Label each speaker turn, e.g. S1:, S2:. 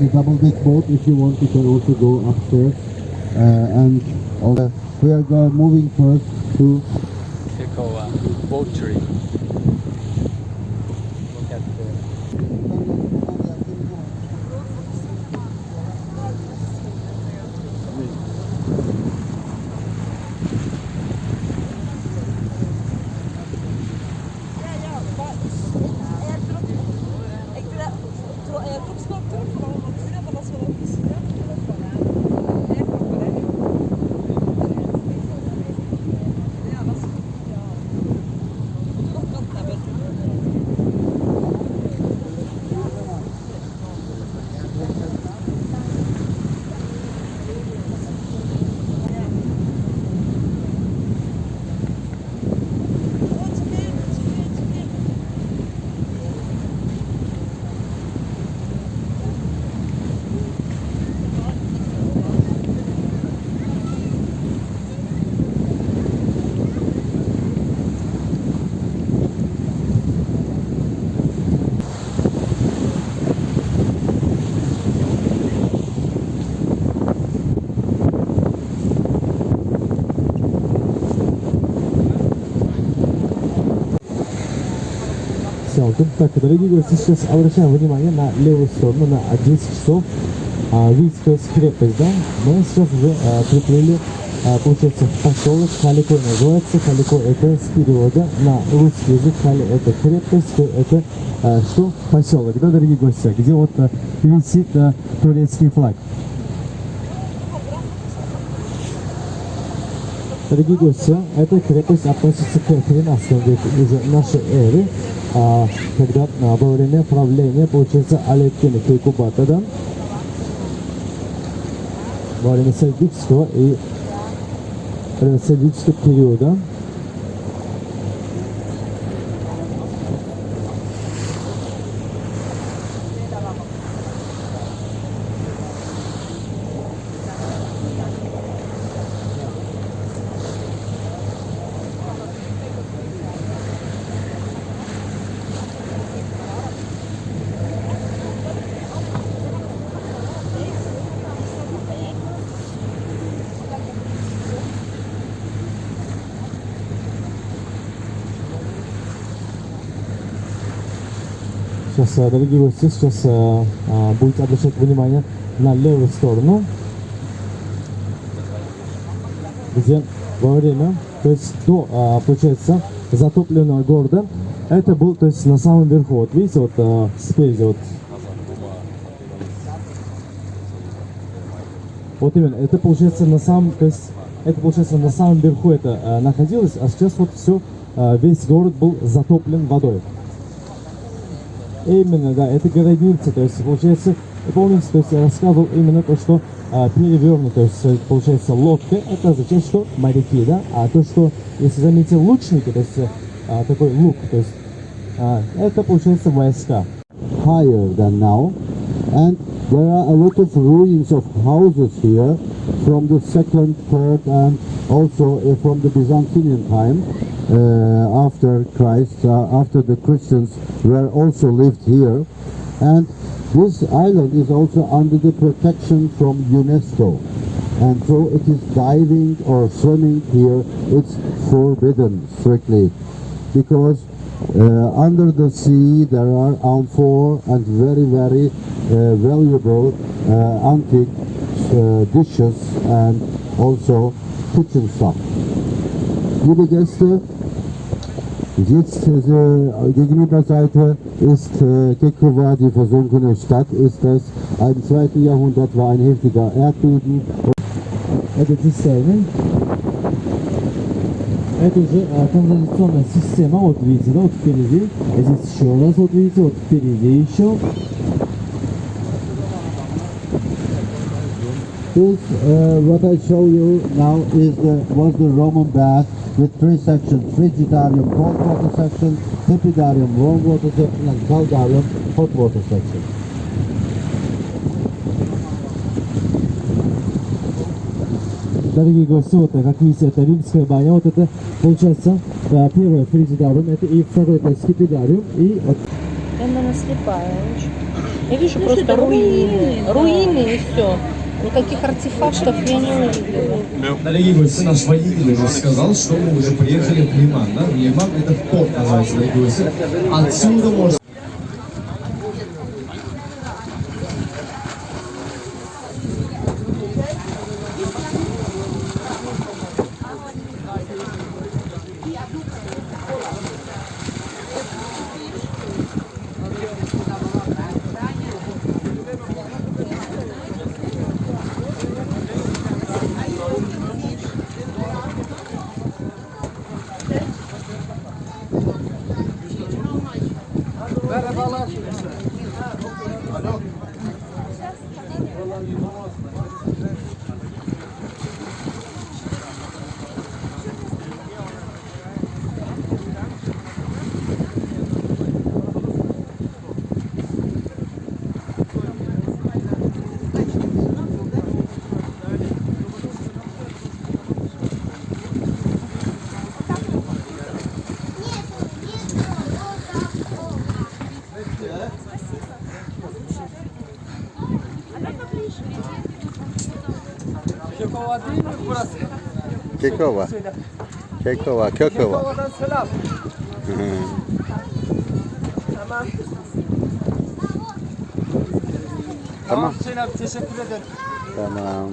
S1: It's a double deck boat. If you want, you can also go upstairs. And we are moving first to
S2: Kekova boat tree. Look at the
S3: Так, дорогие гости, сейчас обращаем внимание на левую сторону, на 10 часов. Видите, то есть крепость, да? Мы сейчас уже приплыли, получается, в поселок. Калико называется. Калико это с перевода на русский язык. Кали это крепость, это что? Поселок, да, дорогие гости? Где вот висит турецкий флаг. Дорогие гости, эта крепость относится к 13 веку уже нашей эры, когда во время правления, получается, Алепкина Кекубата, да, во время сельджукского периода. Сейчас, дорогие гости, сейчас будете обращать внимание на левую сторону, где во время, то есть до, получается, затопленного города, это был, то есть на самом верху, вот видите, вот спереди, вот именно, это получается на самом, то есть это получается на самом верху это находилось, а сейчас вот все, весь город был затоплен водой. Именно, да, это граница, то есть, получается, помните, то есть я рассказывал именно то, что перевернуто, то есть, получается, лодка, это означает, что моряки, да, а то, что, если заметите, лучники, то есть, такой лук, то есть, это, получается, войска.
S1: higher than now, and there are a lot of ruins of houses here from the 2nd, 3rd, and also from the Byzantine time. After Christ, after the Christians were also lived here, and this island is also under the protection from UNESCO, and so it is diving or swimming here, it's forbidden strictly, because under the sea there are amphor and very valuable antique dishes and also kitchen stuff. Liebe Gäste, jetzt gegenüber Seite ist Kekova, die versunkene Stadt, ist das. Im 2. Jahrhundert war ein heftiger Erdbeben.
S3: Это цистерны. Это уже канализационная система, вот видите, да, вот впереди. Здесь еще раз, вот видите, вот впереди еще.
S1: This, what I show you now was the Roman bath with 3 sections: Frigidarium, cold water section; Tepidarium, warm water section; and Caldarium, hot water section.
S3: Дорогие гости, вот как видите, это римская баня, вот это получается первое фригидариум, это и второй это скипидариум, и вот.
S4: Именно слепая очень. Я вижу просто руины. Руины и все. Никаких артефактов я не увидела.
S5: Дорогие гости, наш водитель уже сказал, что мы уже приехали в Лиман. Да? Лиман это порт называется, дорогие гости. Отсюда можно...
S2: Kekova değil mi burası?
S1: Kekova. Kekova, Kekova.
S2: Kekova'dan selam. Tamam.
S1: Tamam.
S2: Hüseyin abi teşekkür ederim.
S1: Tamam.